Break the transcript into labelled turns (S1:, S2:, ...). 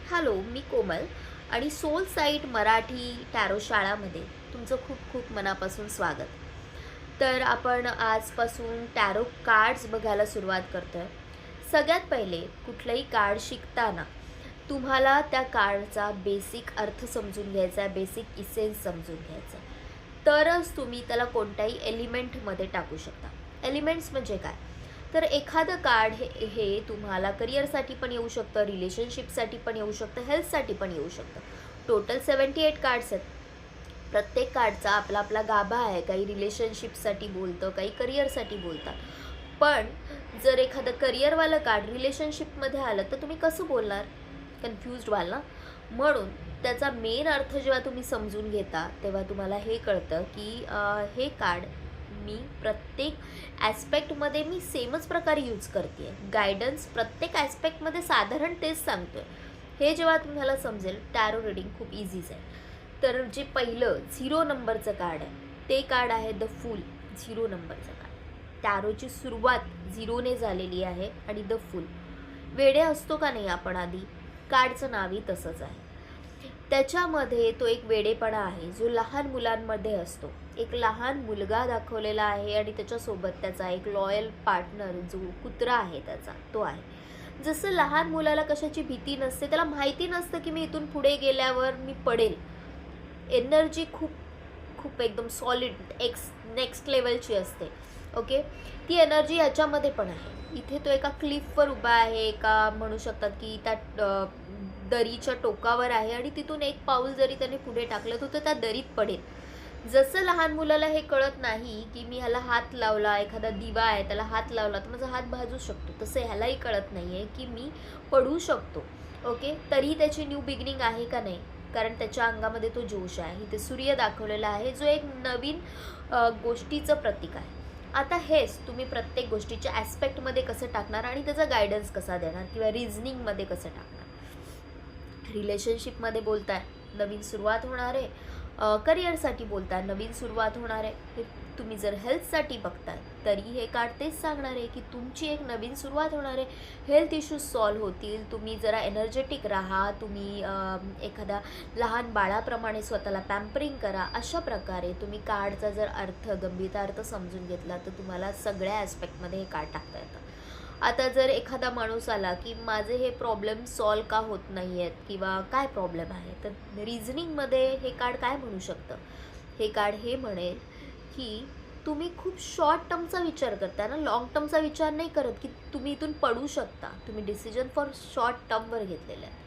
S1: Hello, मी कोमल आणि soul site Marathi tarot शाळामध्ये तुमचं खूप खूप मनापासून स्वागत. तर आपण आजपासून टॅरो कार्ड्स बघायला सुरुवात करतोय. सगळ्यात पहिले कुठलंही कार्ड शिकताना तुम्हाला त्या कार्डचा बेसिक अर्थ समजून घ्यायचा आहे, बेसिक इसेन्स समजून घ्यायचा आहे. तरच तुम्ही त्याला कोणत्याही एलिमेंटमध्ये टाकू शकता. एलिमेंट्स म्हणजे काय? तर एखादं कार्ड हे हे तुम्हाला करिअरसाठी पण येऊ शकतं, रिलेशनशिपसाठी पण येऊ शकतं, हेल्थसाठी पण येऊ शकतं. टोटल 78 कार्ड्स आहेत. प्रत्येक कार्डचा आपला आपला गाभा आहे. काही रिलेशनशिपसाठी बोलतं, काही करिअरसाठी बोलतात. पण जर एखादं करिअरवालं कार्ड रिलेशनशिपमध्ये आलं तर तुम्ही कसं बोलणार? कन्फ्युज्ड व्हाल ना. म्हणून त्याचा मेन अर्थ जेव्हा तुम्ही समजून घेता तेव्हा तुम्हाला हे कळतं की हे कार्ड मी प्रत्येक ॲस्पेक्टमध्ये मी सेमच प्रकारे यूज करते आहे. गायडन्स प्रत्येक ॲस्पेक्टमध्ये साधारण तेच सांगतो आहे. हे जेव्हा तुम्हाला समजेल टॅरो रीडिंग खूप इझीच आहे. तर जे पहिलं 0 नंबरचं कार्ड आहे ते कार्ड आहे द फूल. 0 नंबरचं कार्ड. टॅरोची सुरुवात 0ने झालेली आहे आणि द फूल. वेडे असतो का नाही आपण आधी? कार्डचं नावही तसंच आहे. त्याच्यामध्ये तो एक वेडेपणा आहे जो लहान मुलांमध्ये असतो. एक लहान मुलगा दाखवलेला आहे आणि त्याच्यासोबत त्याचा एक लॉयल पार्टनर जो कुत्रा आहे त्याचा तो आहे. जसं लहान मुलाला कशाची भीती नसते, त्याला माहिती नसतं की मी इथून पुढे गेल्यावर मी पडेल. एनर्जी खूप खूप एकदम सॉलिड नेक्स्ट लेवलची असते. ओके, ती एनर्जी याच्यामध्ये पण आहे. इथे तो एका क्लिफवर उभा आहे, एका म्हणू शकतात की त्या दरीच्या टोकावर आहे आणि तिथून एक पाऊल जरी त्याने पुढे टाकलं तर तो त्या दरीत पडेल. जसं लहान मुलाला हे कळत नाही की मी ह्याला हात लावला, एखादा दिवा आहे त्याला हात लावला तर माझा हात भाजू शकतो, तसं ह्यालाही कळत नाही आहे की मी पडू शकतो. ओके, तरी त्याची न्यू बिगिनिंग आहे का नाही, कारण त्याच्या अंगामध्ये तो जोश आहे. इथे सूर्य दाखवलेला आहे जो एक नवीन गोष्टीचं प्रतीक आहे. आता हेच तुम्ही प्रत्येक गोष्टीच्या ॲस्पेक्टमध्ये कसं टाकणार आणि त्याचा गायडन्स कसा देणार किंवा रिझनिंगमध्ये कसं टाकणार. रिलेशनशिपमध्ये बोलताय, नवीन सुरुवात होणार आहे. करिअरसाठी बोलताय, नवीन सुरुवात होणार आहे. तुम्ही जर हेल्थसाठी बघताय तरी हे कार्ड तेच सांगणार आहे की तुमची एक नवीन सुरुवात होणार आहे. हेल्थ इश्यूज सॉल्व्ह होतील. तुम्ही जरा एनर्जेटिक राहा. तुम्ही एखाद्या लहान बाळाप्रमाणे स्वतःला पॅम्परिंग करा. अशा प्रकारे तुम्ही कार्डचा जर अर्थ गंभीरता समजून घेतला तर तुम्हाला सगळ्या ॲस्पेक्टमध्ये हे कार्ड टाकता येतं. आता जर एखादा माणूस आला की माझे हे प्रॉब्लेम सॉल्व का होत नाही आहेत किंवा काय प्रॉब्लेम आहे, तर रिझनिंगमध्ये हे कार्ड काय म्हणू शकतं? हे कार्ड हे म्हणेल की तुम्ही खूप शॉर्ट टर्मचा विचार करता ना, लाँग टर्मचा विचार नाही करत की तुम्ही इथून पडू शकता. तुम्ही डिसिजन फॉर शॉर्ट टर्मवर घेतलेलं आहे.